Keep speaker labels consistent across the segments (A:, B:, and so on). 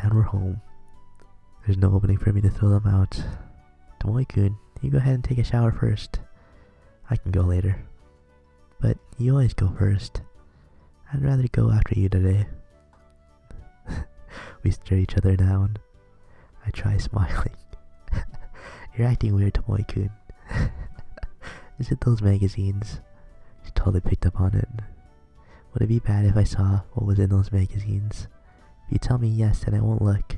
A: And we're home. There's no opening for me to throw them out. Tomoe-kun, you go ahead and take a shower first. I can go later. But you always go first. I'd rather go after you today. We stare each other down. I try smiling. You're acting weird, Tomoe-kun. Is it those magazines? She totally picked up on it. Would it be bad if I saw what was in those magazines? If you tell me yes, then I won't look.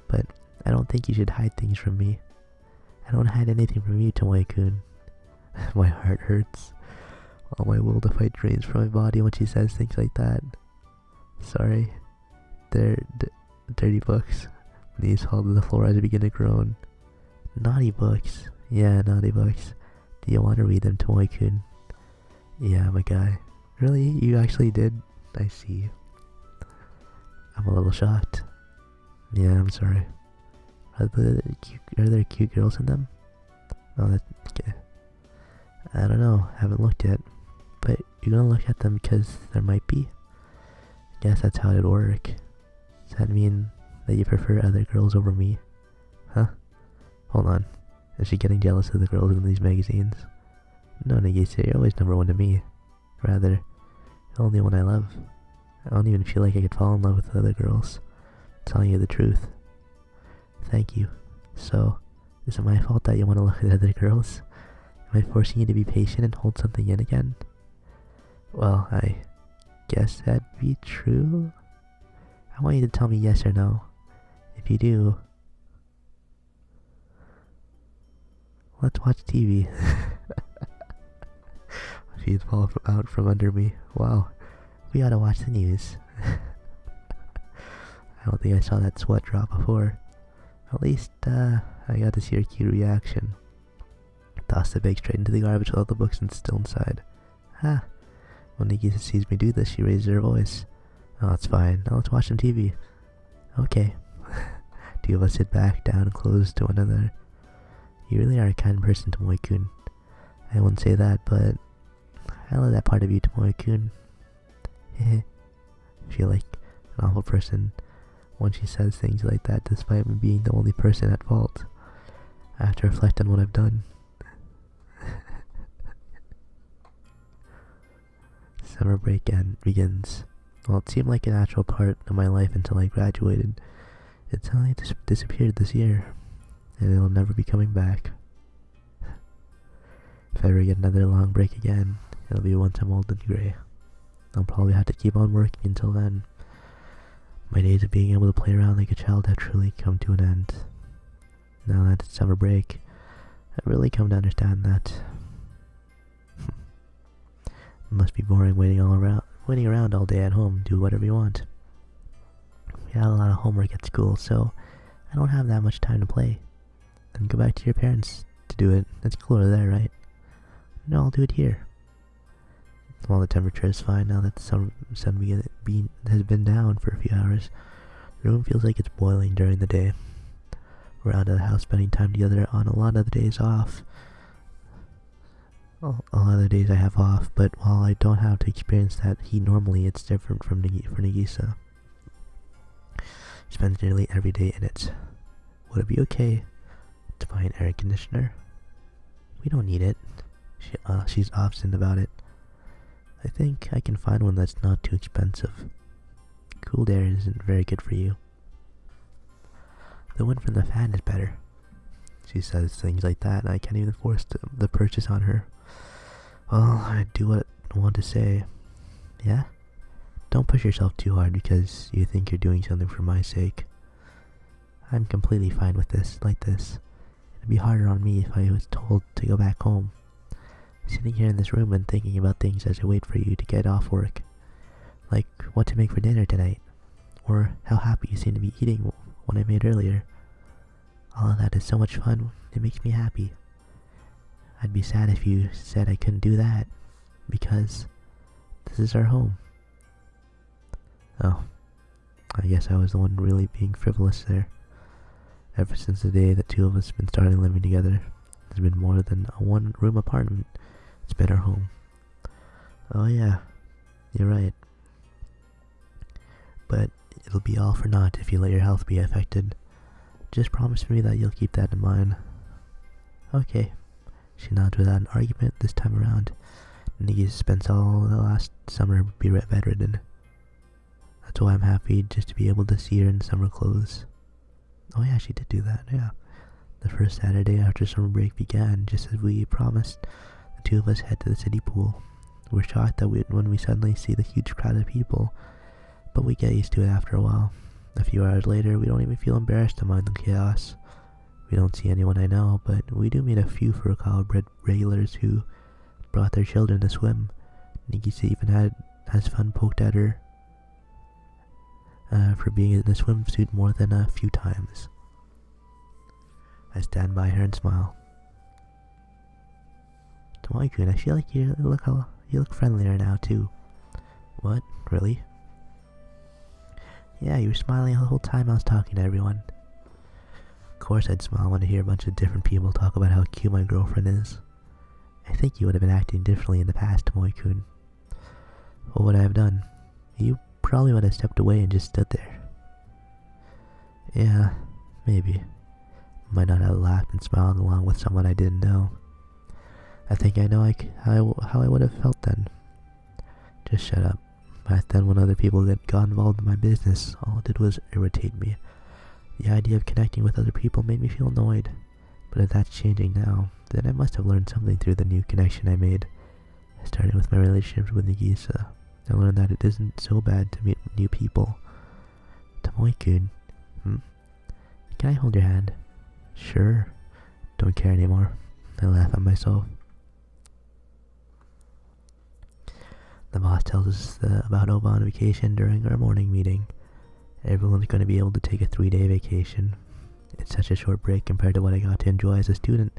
A: But I don't think you should hide things from me. I don't hide anything from you, Tomoe-kun. My heart hurts. All my will to fight drains from my body when she says things like that. Sorry. They're dirty books. Knees fall to the floor as I begin to groan. Naughty books. Yeah, naughty books. Do you want to read them, Tomoe-kun? Yeah, my guy. Really? You actually did? I see. I'm a little shocked. Yeah, I'm sorry. Are there cute girls in them? Oh, that's okay. I don't know. Haven't looked yet. But you're gonna look at them because there might be? Guess that's how it'd work. Does that mean that you prefer other girls over me? Huh? Hold on. Is she getting jealous of the girls in these magazines? No, Nagisa, you're always number one to me. Rather, the only one I love. I don't even feel like I could fall in love with other girls. I'm telling you the truth. Thank you. So, is it my fault that you want to look at other girls? Am I forcing you to be patient and hold something in again? Well, I guess that'd be true. I want you to tell me yes or no. If you do, let's watch TV. My feet fall out from under me. Wow, we ought to watch the news. I don't think I saw that sweat drop before. At least, I got to see her cute reaction. Toss the bag straight into the garbage with all the books and still inside. Ha! When Nagisa sees me do this, she raises her voice. Oh, it's fine. Now let's watch some TV. Okay. Two of us sit back, down, close to one another. You really are a kind person, Tomoe-kun. I wouldn't say that, but I love that part of you, Tomoe-kun. I feel like an awful person when she says things like that, despite me being the only person at fault. I have to reflect on what I've done. Summer break begins. Well, it seemed like a natural part of my life until I graduated. It suddenly disappeared this year, and it'll never be coming back. If I ever get another long break again, it'll be once I'm old and grey. I'll probably have to keep on working until then. My days of being able to play around like a child have truly come to an end. Now that it's summer break, I've really come to understand that. It must be boring waiting around all day at home, do whatever you want. We had a lot of homework at school, so I don't have that much time to play. Then go back to your parents to do it. It's cooler there, right? No, I'll do it here. While the temperature is fine now that the sun has been down for a few hours, the room feels like it's boiling during the day. We're out of the house spending time together on a lot of the days off. A lot of the days I have off, but while I don't have to experience that heat normally, it's different for Nagisa. She spends nearly every day in it. Would it be okay to buy an air conditioner? We don't need it. She's obstinate about it. I think I can find one that's not too expensive. Cooled air isn't very good for you. The one from the fan is better. She says things like that, and I can't even force the purchase on her. Well, I do what I want to say. Yeah? Don't push yourself too hard because you think you're doing something for my sake. I'm completely fine with this, like this. It'd be harder on me if I was told to go back home. Sitting here in this room and thinking about things as I wait for you to get off work. Like what to make for dinner tonight. Or how happy you seem to be eating what I made earlier. All of that is so much fun, it makes me happy. I'd be sad if you said I couldn't do that, because this is our home. Oh, I guess I was the one really being frivolous there. Ever since the day the two of us been starting living together, it's been more than a one-room apartment. It's been our home. Oh yeah, you're right. But It'll be all for naught if you let your health be affected. Just promise me that you'll keep that in mind. Okay. She nods without an argument this time around. Nikki spent all the last summer bedridden. That's why I'm happy just to be able to see her in summer clothes. Oh yeah, she did do that, yeah. The first Saturday after summer break began, just as we promised, the two of us head to the city pool. We're shocked that when we suddenly see the huge crowd of people, but we get used to it after a while. A few hours later, we don't even feel embarrassed among the chaos. We don't see anyone I know, but we do meet a few Furukawa regulars who brought their children to swim. Nagisa even has fun poked at her for being in a swimsuit more than a few times. I stand by her and smile. Tomoe-kun, I feel like you look friendlier now too. What? Really? Yeah, you were smiling the whole time I was talking to everyone. Of course I'd smile when I hear a bunch of different people talk about how cute my girlfriend is. I think you would have been acting differently in the past, Tomoe-kun. What would I have done? You probably would have stepped away and just stood there. Yeah, maybe. Might not have laughed and smiled along with someone I didn't know. I think I know how I would have felt then. Just shut up. Back then when other people got involved in my business, all it did was irritate me. The idea of connecting with other people made me feel annoyed. But if that's changing now, then I must have learned something through the new connection I made. Starting with my relationship with Nagisa, I learned that it isn't so bad to meet new people. Tomoe-kun, can I hold your hand? Sure. Don't care anymore. I laugh at myself. The boss tells us about Oba on vacation during our morning meeting. Everyone's going to be able to take a 3-day vacation. It's such a short break compared to what I got to enjoy as a student,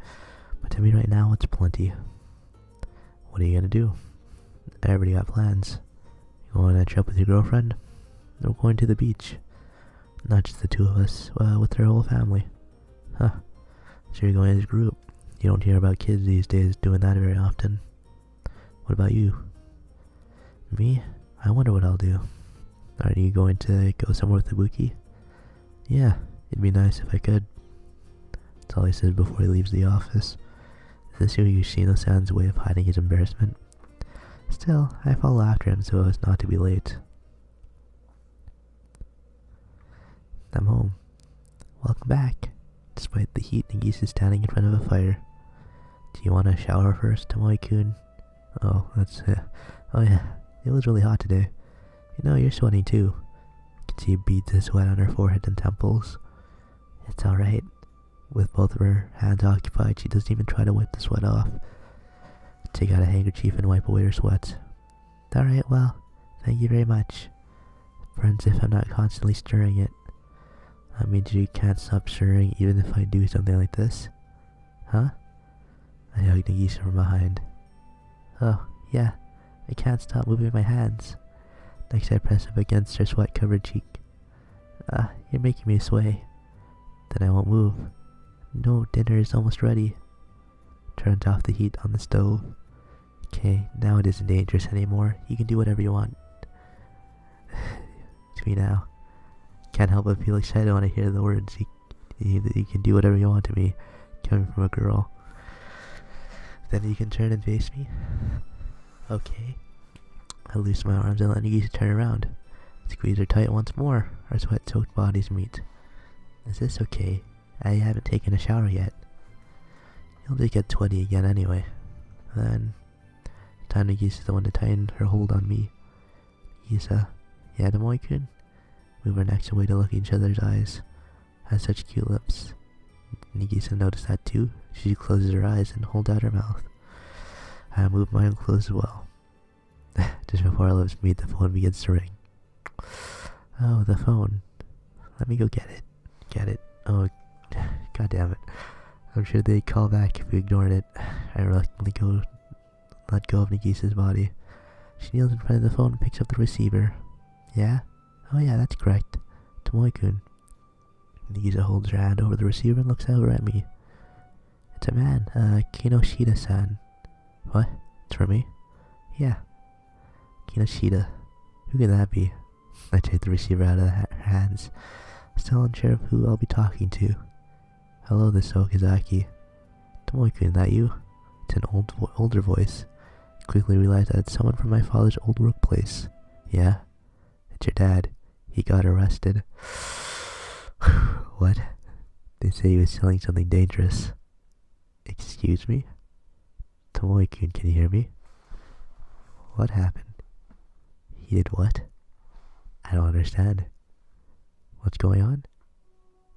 A: but to me right now it's plenty. What are you going to do? I already got plans. You going on a trip with your girlfriend? We're going to the beach. Not just the two of us, with their whole family. Huh. So you're going as a group. You don't hear about kids these days doing that very often. What about you? Me? I wonder what I'll do. Are you going to go somewhere with Ibuki? Yeah, it'd be nice if I could. That's all he says before he leaves the office. Is this Yoshino-san's way of hiding his embarrassment? Still, I follow after him so as not to be late. I'm home. Welcome back. Despite the heat, Nagisa is standing in front of a fire. Do you want to shower first, Tomoe-kun? Oh, oh yeah, it was really hot today. You know, you're sweating too. You can see beads of sweat on her forehead and temples. It's alright. With both of her hands occupied, she doesn't even try to wipe the sweat off. Take out a handkerchief and wipe away her sweat. Alright, well, thank you very much. Burns if I'm not constantly stirring it. That means you can't stop stirring even if I do something like this? Huh? I hug Nagisa from behind. Oh, yeah, I can't stop moving my hands. Next I press up against her sweat-covered cheek. You're making me sway. Then I won't move. No, dinner is almost ready. Turns off the heat on the stove. Okay, now it isn't dangerous anymore. You can do whatever you want. To me now. Can't help but feel excited when I hear the words, you can do whatever you want to me, coming from a girl. Then you can turn and face me. Okay. I loosen my arms and let Nagisa turn around. Squeeze her tight once more. Our sweat-soaked bodies meet. Is this okay? I haven't taken a shower yet. You'll just get sweaty again anyway. Then, time Nagisa's the one to tighten her hold on me. Nagisa, yeah, Tomoe-kun? Move her necks away to look each other's eyes. Has such cute lips. Nagisa noticed that too. She closes her eyes and holds out her mouth. I move mine close as well. Just before our lips meet, the phone begins to ring. Oh, the phone. Let me go get it. Get it. Oh, god damn it. I'm sure they'd call back if we ignored it. I reluctantly let go of Nagisa's body. She kneels in front of the phone and picks up the receiver. Yeah? Oh yeah, that's correct. Tomoe-kun. Nagisa holds her hand over the receiver and looks over at me. It's a man, Kinoshita-san. What? It's for me? Yeah. Kinoshita. Who could that be? I take the receiver out of her hands, still unsure of who I'll be talking to. Hello, this is Okazaki. Tomoe-kun, that you? It's an older voice. I quickly realized that it's someone from my father's old workplace. Yeah? It's your dad. He got arrested. What? They say he was selling something dangerous. Excuse me? Tomoe-kun, can you hear me? What happened? He did what? I don't understand. What's going on?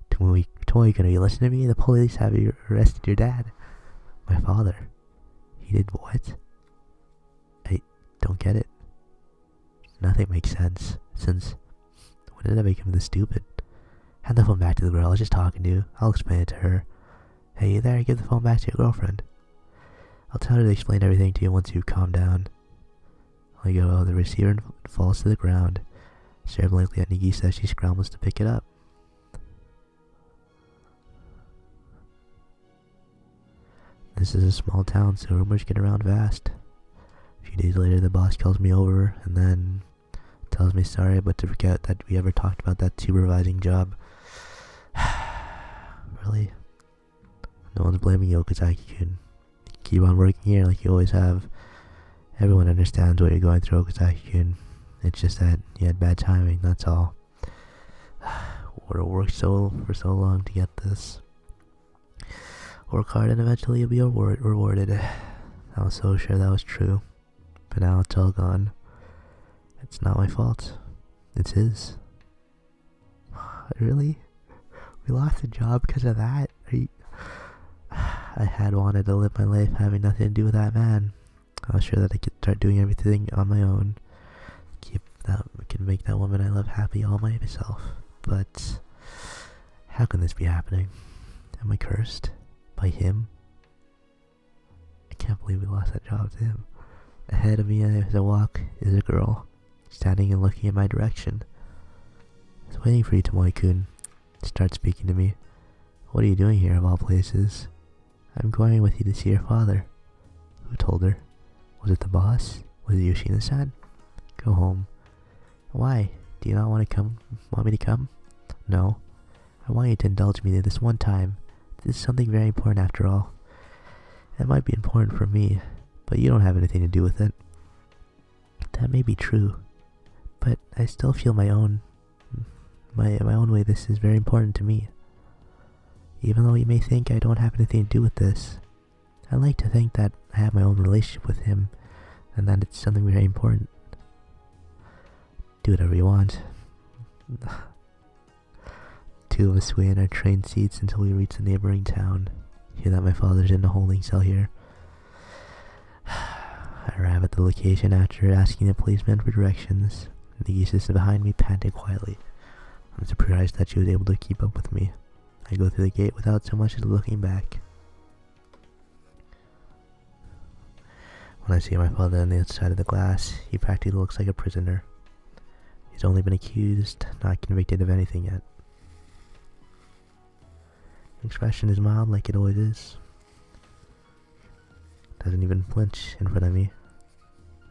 A: Tomoe-kun, are you listening to me? The police have arrested your dad. My father. He did what? I don't get it. Nothing makes sense. Since when did I make him this stupid? Hand the phone back to the girl I was just talking to. I'll explain it to her. Hey, you there? Give the phone back to your girlfriend. I'll tell her to explain everything to you once you calm down. I go out the receiver and falls to the ground. Stare blankly at Nagisa as she scrambles to pick it up. This is a small town, so rumors get around fast. A few days later, the boss calls me over and then tells me sorry, but to forget that we ever talked about that supervising job. Really? No one's blaming you, Okazaki-kun. Keep on working here like you always have. Everyone understands what you're going through, Okazaki-kun. It's just that you had bad timing, that's all. Would have worked for so long to get this. Work hard and eventually you'll be rewarded. I was so sure that was true. But now it's all gone. It's not my fault. It's his. Really? We lost a job because of that? I had wanted to live my life having nothing to do with that man. I was sure that I could start doing everything on my own. Can make that woman I love happy all by myself. But how can this be happening? Am I cursed? By him? I can't believe we lost that job to him. Ahead of me as I walk is a girl, standing and looking in my direction. I was waiting for you, Tomoe-kun. Start speaking to me. What are you doing here of all places? I'm going with you to see your father. Who told her? Was it the boss? Was it Yoshino-san? Go home. Why? Do you not want me to come? No. I want you to indulge me this one time. This is something very important after all. It might be important for me, but you don't have anything to do with it. That may be true, but I still feel my own way this is very important to me. Even though you may think I don't have anything to do with this, I like to think that I have my own relationship with him, and that it's something very important. Do whatever you want. Two of us sway in our train seats until we reach the neighboring town. Hear that my father's in a holding cell here. I arrive at the location after asking the policeman for directions. The geese is behind me, panting quietly. I'm surprised that she was able to keep up with me. I go through the gate without so much as looking back. When I see my father on the other side of the glass, he practically looks like a prisoner. He's only been accused, not convicted of anything yet. The expression is mild like it always is. Doesn't even flinch in front of me,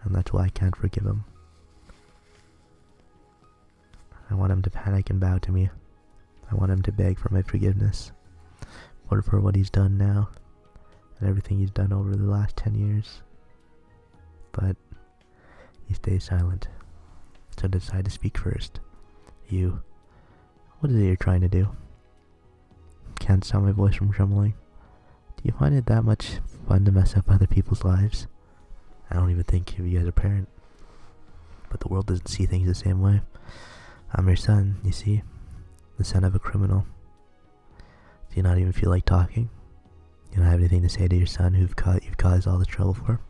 A: and that's why I can't forgive him. I want him to panic and bow to me. I want him to beg for my forgiveness, for what he's done now, and everything he's done over the last 10 years. But he stays silent, so I decide to speak first. You, what is it you're trying to do? Can't stop my voice from trembling. Do you find it that much fun to mess up other people's lives? I don't even think of you as a parent, but the world doesn't see things the same way. I'm your son, you see, the son of a criminal. Do you not even feel like talking? You don't have anything to say to your son you've caused all this trouble for?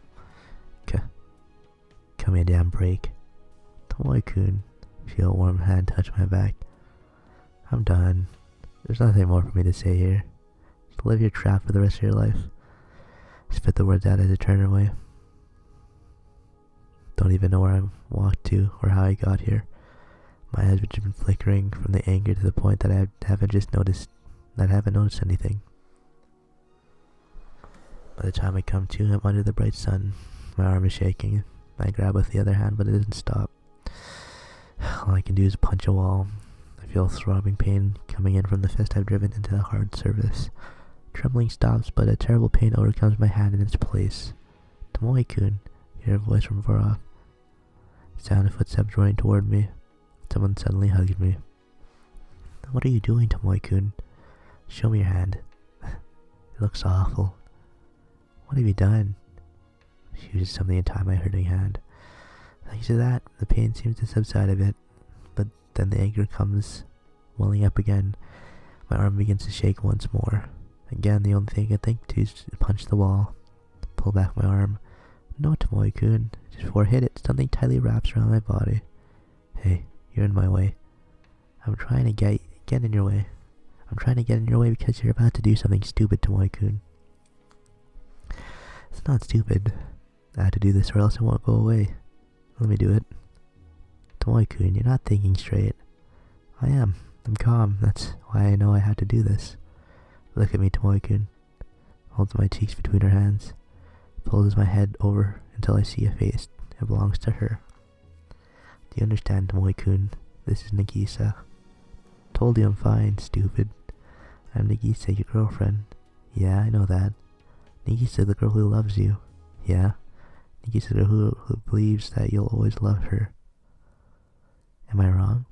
A: Cut me a damn break. Tomoe-kun, feel a warm hand touch my back. I'm done. There's nothing more for me to say here. Just live your trap for the rest of your life. Spit the words out as I turn away. Don't even know where I walked to or how I got here. My eyes have just been flickering from the anger to the point that I haven't noticed anything. By the time I come to, I'm under the bright sun. My arm is shaking. I grab with the other hand, but it doesn't stop. All I can do is punch a wall. I feel throbbing pain coming in from the fist I've driven into the hard surface. Trembling stops, but a terrible pain overcomes my hand in its place. Tomoe-kun, hear a voice from far off. Sound of footsteps running toward me. Someone suddenly hugs me. What are you doing, Tomoe-kun? Show me your hand. It looks awful. What have you done? She uses something to tie my hurting hand. Thanks to that, the pain seems to subside a bit, but then the anger comes welling up again. My arm begins to shake once more. Again, the only thing I can think to is to punch the wall. Pull back my arm. No, Tomoe-kun. Just before I hit it, something tightly wraps around my body. Hey, you're in my way. I'm trying to get in your way. I'm trying to get in your way because you're about to do something stupid, Tomoe-kun. It's not stupid. I have to do this or else it won't go away. Let me do it. Tomoe-kun, you're not thinking straight. I am. I'm calm. That's why I know I have to do this. Look at me, Tomoe-kun. Holds my cheeks between her hands. Pulls my head over until I see a face. It belongs to her. Do you understand, Tomoe-kun? This is Nagisa. Told you I'm fine, stupid. I'm Nagisa, your girlfriend. Yeah, I know that. Nagisa, the girl who loves you. Yeah. Nagisa, the girl who believes that you'll always love her. Am I wrong?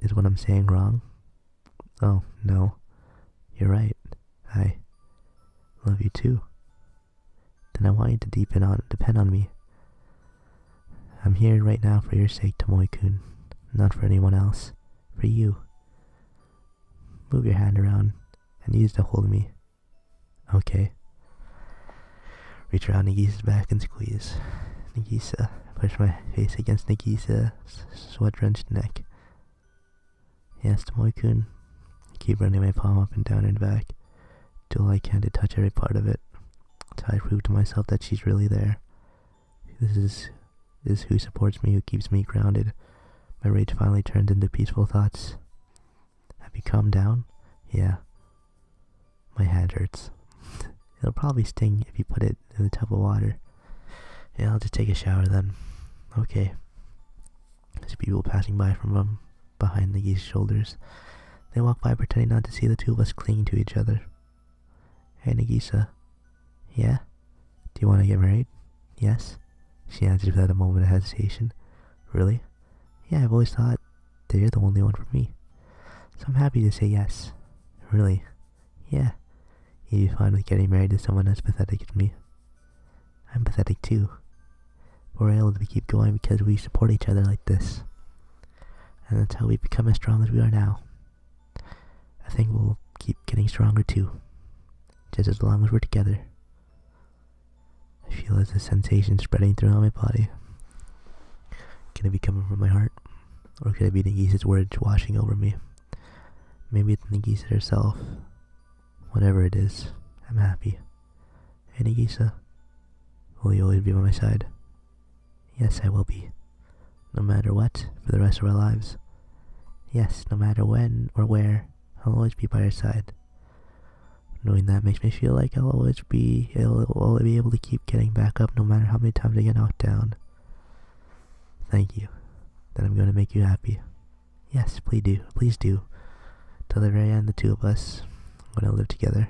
A: Is what I'm saying wrong? Oh, no. You're right. I love you too. Then I want you to depend on me. I'm here right now for your sake, Tomoe-kun. Not for anyone else. For you. Move your hand around and use it to hold me. Okay. Reach around Nagisa's back and squeeze. Nagisa. Push my face against Nagisa's sweat-drenched neck. Yes, Tomoe-kun. Keep running my palm up and down and back. Do all I can to touch every part of it. Till I prove to myself that she's really there. This is who supports me, who keeps me grounded. My rage finally turns into peaceful thoughts. Have you calmed down? Yeah. My hand hurts. It'll probably sting if you put it in a tub of water. Yeah, I'll just take a shower then. Okay. There's people passing by from behind Nagisa's shoulders. They walk by pretending not to see the two of us clinging to each other. Hey, Nagisa. Yeah? Do you want to get married? Yes? She answers without a moment of hesitation. Really? Yeah, I've always thought that you're the only one for me. So I'm happy to say yes. Really? Yeah. You'd be fine with getting married to someone as pathetic as me. I'm pathetic too. But we're able to keep going because we support each other like this. And that's how we become as strong as we are now. I think we'll keep getting stronger too. Just as long as we're together. I feel as a sensation spreading throughout my body. Can it be coming from my heart? Or could it be Nagisa's words washing over me? Maybe it's Nagisa herself. Whatever it is, I'm happy. Hey Nagisa, will you always be by my side? Yes, I will be. No matter what, for the rest of our lives. Yes, no matter when or where, I'll always be by your side. Knowing that makes me feel like I'll always be able to keep getting back up no matter how many times I get knocked down. Thank you. Then I'm going to make you happy. Yes, please do. Please do. Till the very end, the two of us are going to live together.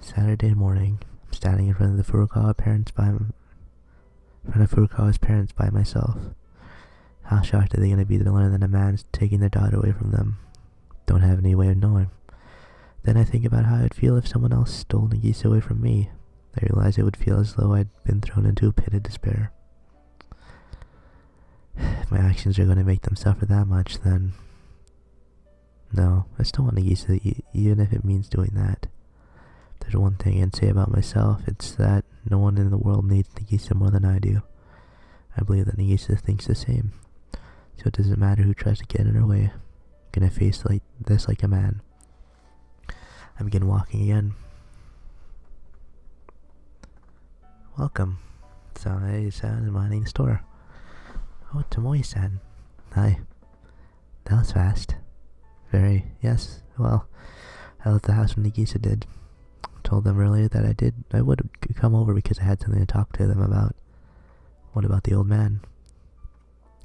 A: Saturday morning, I'm standing in front of Furukawa's parents by myself. How shocked are they going to be to learn that a man's taking their daughter away from them? Don't have any way of knowing. Then I think about how I'd feel if someone else stole Nagisa away from me. I realize it would feel as though I'd been thrown into a pit of despair. If my actions are going to make them suffer that much, then... No, I still want Nagisa, even if it means doing that. If there's one thing I can say about myself, it's that no one in the world needs Nagisa more than I do. I believe that Nagisa thinks the same. So it doesn't matter who tries to get in her way. I'm gonna face this like a man. I begin walking again. Welcome. Sae-san is minding the store. Oh, Tomoe-san. Hi. That was fast. Very. Yes. Well, I left the house when Nagisa did. told them earlier that I would come over because I had something to talk to them about. What about the old man?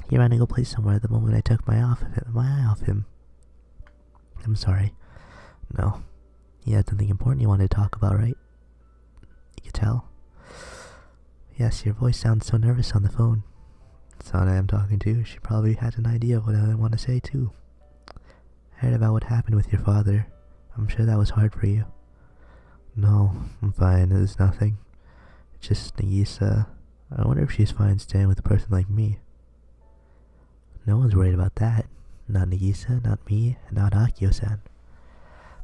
A: He ran to go play somewhere the moment I took my eye off him. I'm sorry. No. He had something important you wanted to talk about, right? You could tell. Yes, your voice sounds so nervous on the phone. Someone I am talking to, she probably had an idea of what I want to say too. I heard about what happened with your father. I'm sure that was hard for you. No, I'm fine. It's nothing. It's just Nagisa. I wonder if she's fine staying with a person like me. No one's worried about that. Not Nagisa, not me, and not Akio-san.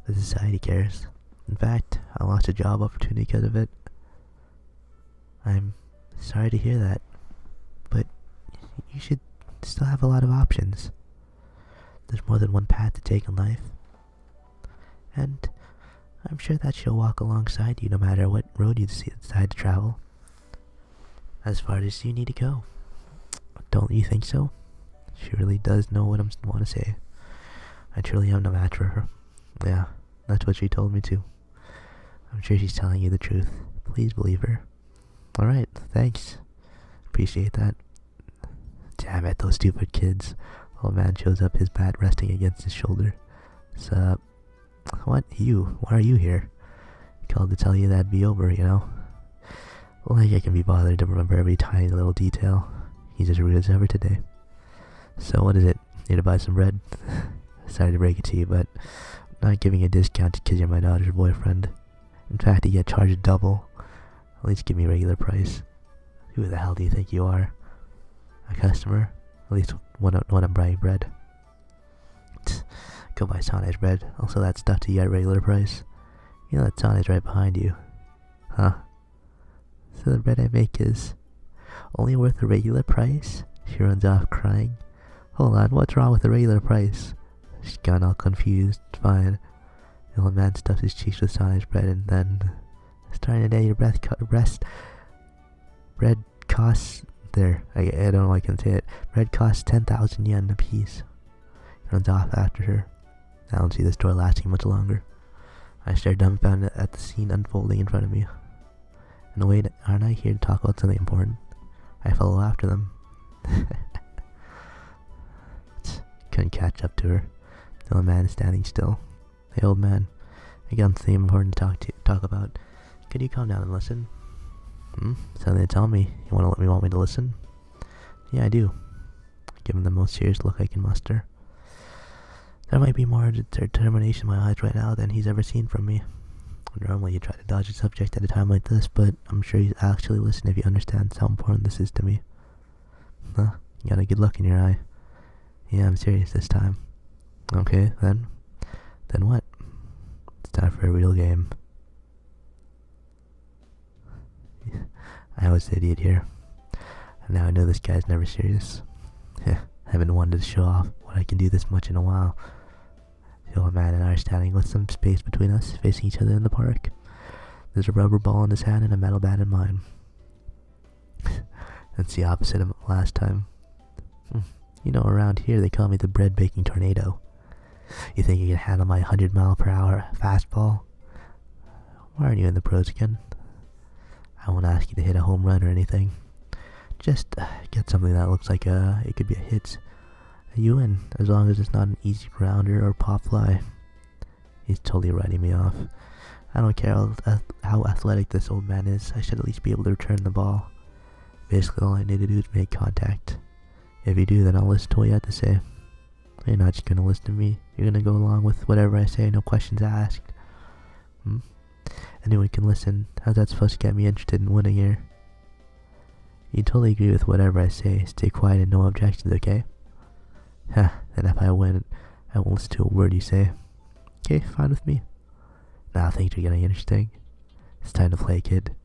A: But society cares. In fact, I lost a job opportunity because of it. I'm sorry to hear that, but you should still have a lot of options. There's more than one path to take in life. And I'm sure that she'll walk alongside you no matter what road you decide to travel. As far as you need to go. Don't you think so? She really does know what I want to say. I truly am no match for her. Yeah, that's what she told me too. I'm sure she's telling you the truth. Please believe her. Alright, thanks. Appreciate that. Damn it, those stupid kids. Old man shows up, his bat resting against his shoulder. Sup? What? You? Why are you here? Called to tell you that'd be over, you know? Like I can be bothered to remember every tiny little detail. He's as rude as ever today. So what is it? Need to buy some bread? Sorry to break it to you, but I'm not giving you a discount because you're my daughter's boyfriend. In fact, you get charged double. At least give me a regular price. Who the hell do you think you are? A customer? At least when I'm buying bread. Go buy Sane's bread. I'll sell that stuff to you at a regular price. You know that Sane's right behind you. Huh? So the bread I make is only worth a regular price? She runs off crying. Hold on, what's wrong with the regular price? She's gone all confused. Fine. The old man stuffs his cheeks with Sane's bread and then... Starting today, your bread costs... There, I don't know if I can say it. Bread costs 10,000 yen a piece. He runs off after her. I don't see this story lasting much longer. I stare dumbfounded at the scene unfolding in front of me. And wait, aren't I here to talk about something important? I follow after them. Couldn't catch up to her. The old man is standing still. Hey, old man. I got something important to talk about. Could you calm down and listen? Something to tell me. You want me to listen? Yeah, I do. Give him the most serious look I can muster. There might be more determination in my eyes right now than he's ever seen from me. Normally you try to dodge a subject at a time like this, but I'm sure he's actually listened if he understands how important this is to me. Huh? You got a good look in your eye. Yeah, I'm serious this time. Okay, then. Then what? It's time for a real game. I was the idiot here. And now I know this guy's never serious. I haven't wanted to show off what I can do this much in a while. The old man and I are standing with some space between us, facing each other in the park. There's a rubber ball in his hand and a metal bat in mine. That's the opposite of last time. You know, around here they call me the bread-baking tornado. You think you can handle my 100-mile-per-hour fastball? Why aren't you in the pros again? I won't ask you to hit a home run or anything. Just get something that looks like it could be a hit. You win, as long as it's not an easy grounder or pop fly. He's totally writing me off. I don't care how athletic this old man is. I should at least be able to return the ball. Basically, all I need to do is make contact. If you do, then I'll listen to what you have to say. You're not just gonna listen to me. You're gonna go along with whatever I say, no questions asked. Anyone can listen. How's that supposed to get me interested in winning here? You totally agree with whatever I say. Stay quiet and no objections, okay? Then if I win, I won't listen to a word you say. Okay, fine with me. Now things are getting interesting. It's time to play, kid.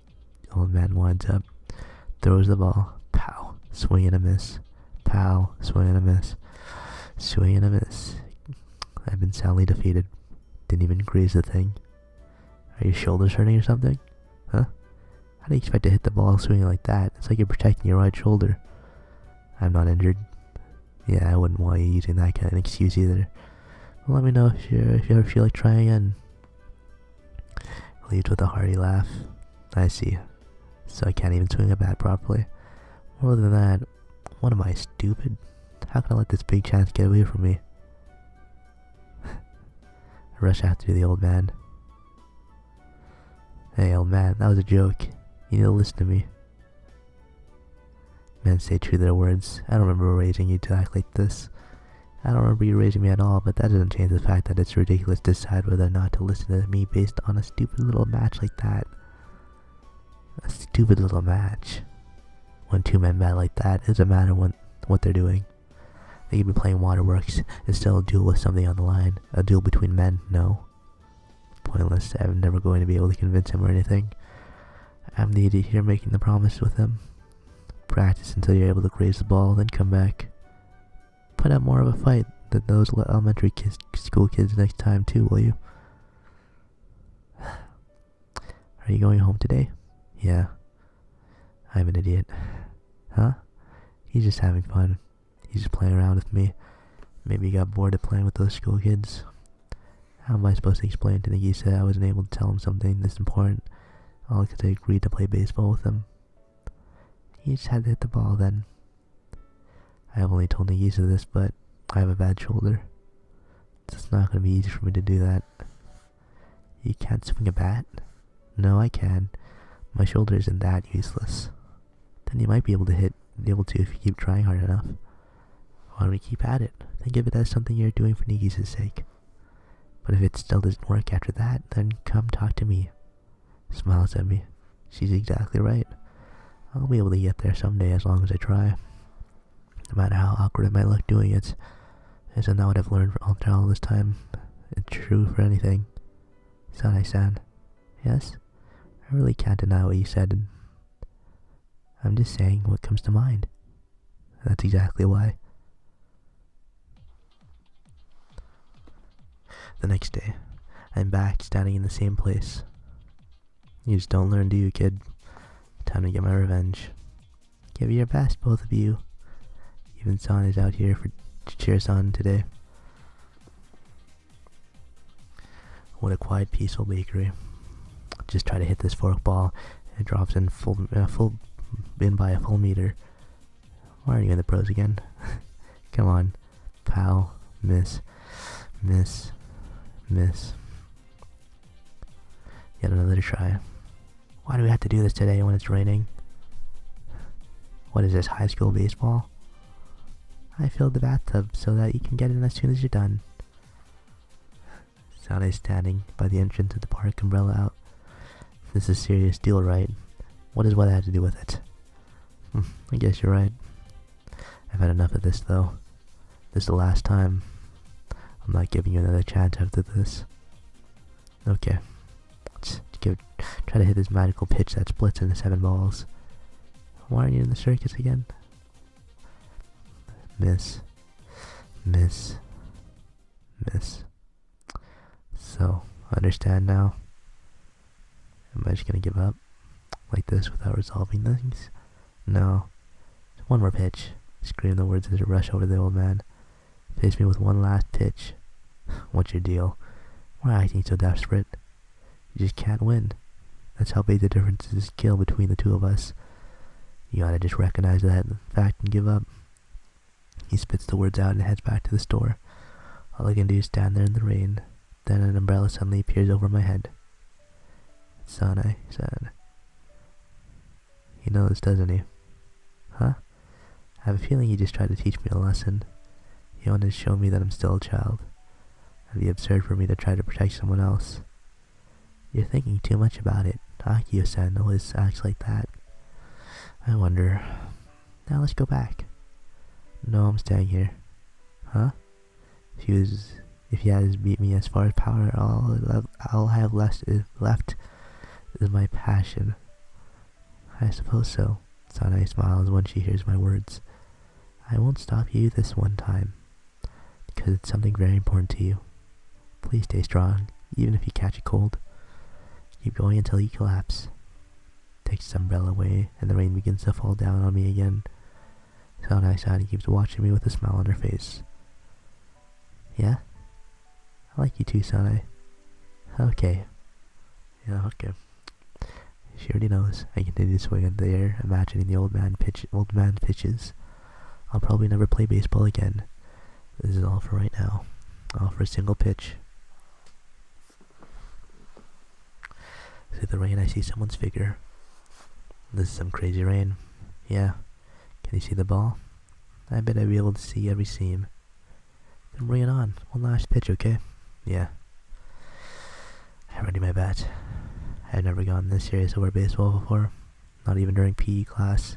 A: The old man winds up, throws the ball. Pow. Swing and a miss. Pow. Swing and a miss. Swing and a miss. I've been soundly defeated. Didn't even graze the thing. Are your shoulders hurting or something? Huh? How do you expect to hit the ball swinging like that? It's like you're protecting your right shoulder. I'm not injured. Yeah, I wouldn't want you using that kind of excuse either. Well, let me know if you ever feel like trying again. Leaves with a hearty laugh. I see. So I can't even swing a bat properly. More than that, what am I, stupid? How can I let this big chance get away from me? I rush after the old man. Hey, old man, that was a joke. You need to listen to me. Men stay true to their words. I don't remember raising you to act like this. I don't remember you raising me at all, but that doesn't change the fact that it's ridiculous to decide whether or not to listen to me based on a stupid little match like that. A stupid little match. When two men bat like that, it doesn't matter what they're doing. They could be playing waterworks. It's still a duel with something on the line. A duel between men, no. Pointless. I'm never going to be able to convince him or anything. I'm the idiot here making the promise with him. Practice until you're able to graze the ball, then come back. Put up more of a fight than those elementary school kids next time too, will you? Are you going home today? Yeah. I'm an idiot. Huh? He's just having fun. He's just playing around with me. Maybe he got bored of playing with those school kids. How am I supposed to explain to Nagisa I wasn't able to tell him something this important, all because I agreed to play baseball with him? He just had to hit the ball then. I have only told Nagisa this, but I have a bad shoulder. It's not going to be easy for me to do that. You can't swing a bat? No, I can. My shoulder isn't that useless. Then you might be able to if you keep trying hard enough. Why don't we keep at it? Think of it as something you're doing for Nigisa's sake. But if it still doesn't work after that, then come talk to me. Smiles at me. She's exactly right. I'll be able to get there someday as long as I try. No matter how awkward it might look doing it. Isn't that what I've learned after all this time? It's true for anything. Sanai-san. Yes? I really can't deny what you said. I'm just saying what comes to mind. That's exactly why. The next day, I'm back standing in the same place. You just don't learn, do you, kid? Time to get my revenge. Give it your best, both of you. Even San is out here to cheer San today. What a quiet, peaceful bakery. Just try to hit this forkball, and it drops in by a full meter. Why are you in the pros again? Come on, pal, miss. Yet another try. Why do we have to do this today when it's raining? What is this, high school baseball? I filled the bathtub so that you can get in as soon as you're done. Sana is standing by the entrance of the park, umbrella out. This is a serious deal, right? What does what have to do with it? I guess you're right. I've had enough of this, though. This is the last time. I'm not giving you another chance after this. Okay. Let's try to hit this magical pitch that splits into 7 balls. Why aren't you in the circus again? Miss. So, understand now? Am I just gonna give up? Like this without resolving things? No. One more pitch. Scream the words as I rush over to the old man. Face me with one last pitch. What's your deal? Why are you acting so desperate? You just can't win. That's how big the difference is skill between the two of us. You gotta just recognize that fact and give up. He spits the words out and heads back to the store. All I can do is stand there in the rain. Then an umbrella suddenly appears over my head. Sanai-san. He knows, doesn't he? Huh? I have a feeling he just tried to teach me a lesson. He wanted to show me that I'm still a child. It'd be absurd for me to try to protect someone else. You're thinking too much about it. Akio-san always acts like that. I wonder. Now let's go back. No, I'm staying here. Huh? If he has beat me as far as power, all I have left is my passion. I suppose so. Sanai smiles when she hears my words. I won't stop you this one time, because it's something very important to you. Please stay strong, even if you catch a cold. Keep going until you collapse. Takes his umbrella away, and the rain begins to fall down on me again. Sanai-san keeps watching me with a smile on her face. Yeah? I like you too, Sanai. Okay. Yeah, okay. She already knows. I continue to swing in the air, imagining the old man's pitches. I'll probably never play baseball again. This is all for right now. All for a single pitch. Through the rain, I see someone's figure. This is some crazy rain. Yeah. Can you see the ball? I bet I'd be able to see every seam. Then bring it on. One last pitch, okay? Yeah. I ready my bat. I've never gotten this serious over baseball before. Not even during PE class.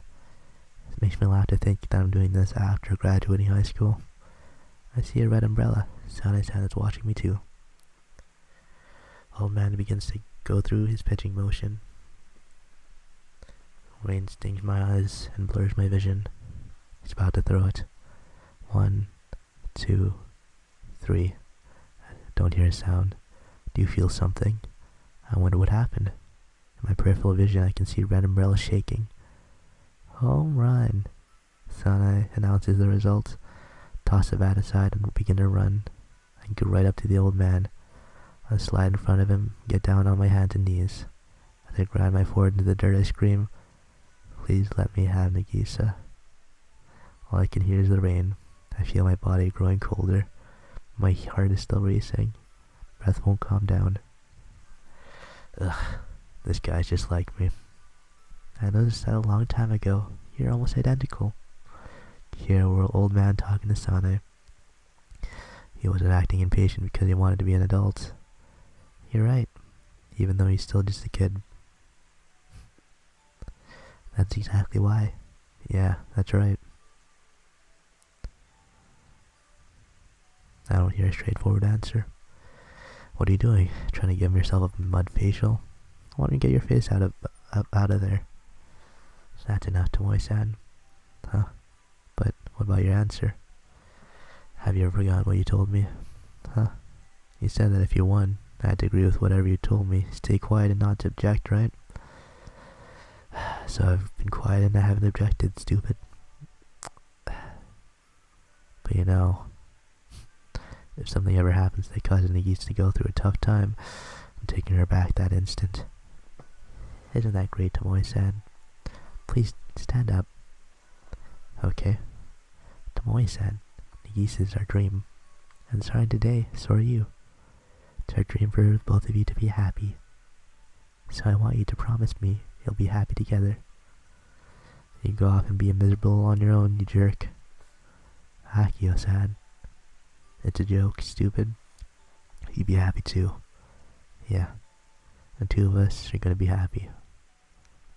A: It makes me laugh to think that I'm doing this after graduating high school. I see a red umbrella. Sana-san is watching me too. Old man begins to go through his pitching motion. Rain stings my eyes and blurs my vision. He's about to throw it. 1, 2, 3. Don't hear a sound. Do you feel something? I wonder what happened. In my peripheral vision, I can see red umbrella shaking. Home run. Sana announces the result. Toss the bat aside and begin to run. I go right up to the old man. I slide in front of him, get down on my hands and knees. As I grind my forehead into the dirt, I scream, "Please let me have Nagisa." All I can hear is the rain. I feel my body growing colder. My heart is still racing. Breath won't calm down. Ugh, this guy's just like me. I noticed that a long time ago. You're almost identical. Here we're old man talking to Sane. He wasn't acting impatient because he wanted to be an adult. You're right, even though he's still just a kid. That's exactly why. Yeah, that's right. I don't hear a straightforward answer. What are you doing? Trying to give yourself a mud facial? Why don't you get your face out of there? That's enough, Tomoe-san. Huh? But what about your answer? Have you ever forgotten what you told me? Huh? You said that if you won, I had to agree with whatever you told me. Stay quiet and not to object, right? So I've been quiet and I haven't objected, stupid. But you know, if something ever happens that causes Nagisa to go through a tough time, I'm taking her back that instant. Isn't that great, Tomoe-san? Please stand up. Okay. Tomoe-san, Nagisa is our dream. And starting today, so are you. It's our dream for both of you to be happy. So I want you to promise me you'll be happy together. You go off and be miserable on your own, you jerk. Akio-san. It's a joke, stupid. You'd be happy too. Yeah. The two of us are gonna be happy.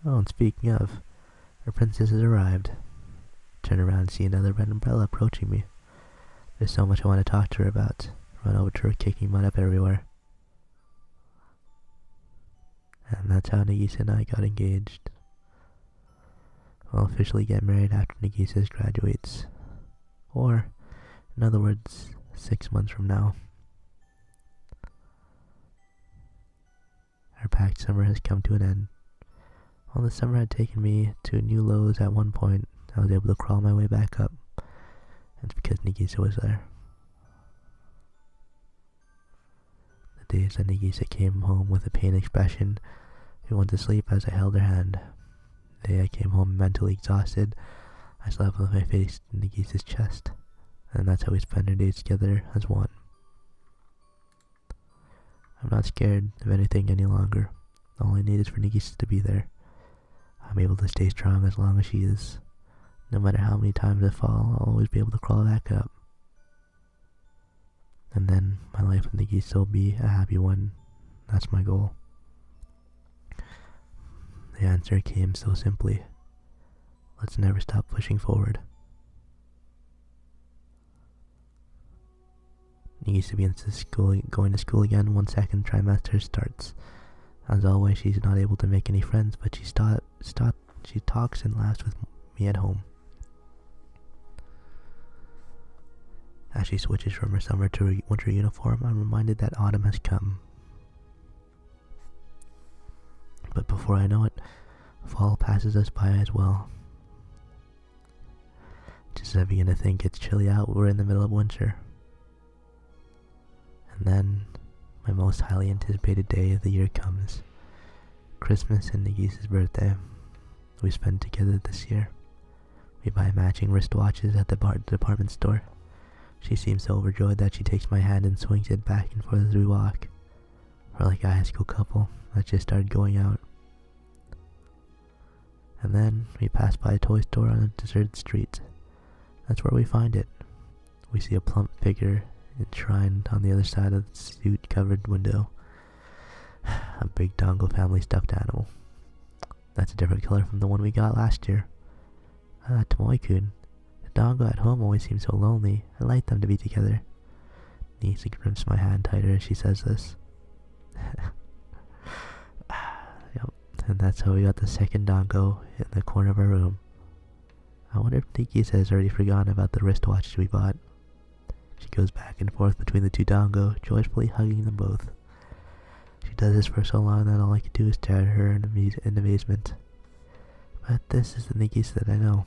A: Oh, and speaking of, our princess has arrived. Turn around and see another red umbrella approaching me. There's so much I want to talk to her about. Run over to her, kicking mud up everywhere. And that's how Nagisa and I got engaged. We'll officially get married after Nagisa graduates. Or, in other words, 6 months from now. Our packed summer has come to an end. While the summer had taken me to new lows at one point, I was able to crawl my way back up. It's because Nagisa was there. The days that Nagisa came home with a pained expression, we went to sleep as I held her hand. The day I came home mentally exhausted, I slept with my face in Nagisa's chest, and that's how we spent our days together as one. I'm not scared of anything any longer. All I need is for Nagisa to be there. I'm able to stay strong as long as she is. No matter how many times I fall, I'll always be able to crawl back up. And then my life with Nagisa will be a happy one. That's my goal. The answer came so simply. Let's never stop pushing forward. Nagisa begins going to school again. 1 second trimester starts. As always, she's not able to make any friends, but she talks and laughs with me at home. As she switches from her summer to her winter uniform, I'm reminded that autumn has come. But before I know it, fall passes us by as well. Just as I begin to think it's chilly out, we're in the middle of winter. And then, my most highly anticipated day of the year comes. Christmas and Nikki's birthday. We spend together this year. We buy matching wristwatches at the department store. She seems so overjoyed that she takes my hand and swings it back and forth as we walk. We're like a high school couple that just started going out. And then we pass by a toy store on a deserted street. That's where we find it. We see a plump figure enshrined on the other side of the suit-covered window. A big Dongo family stuffed animal. That's a different color from the one we got last year. Tomoe-kun, the Dongo at home always seem so lonely. I like them to be together. Nisa grips my hand tighter as she says this. Yep, and that's how we got the second Dongo in the corner of our room. I wonder if Nikisa has already forgotten about the wristwatches we bought. She goes back and forth between the two Dongo, joyfully hugging them both. She does this for so long that all I can do is stare at her in amazement. But this is the Nikisa that I know.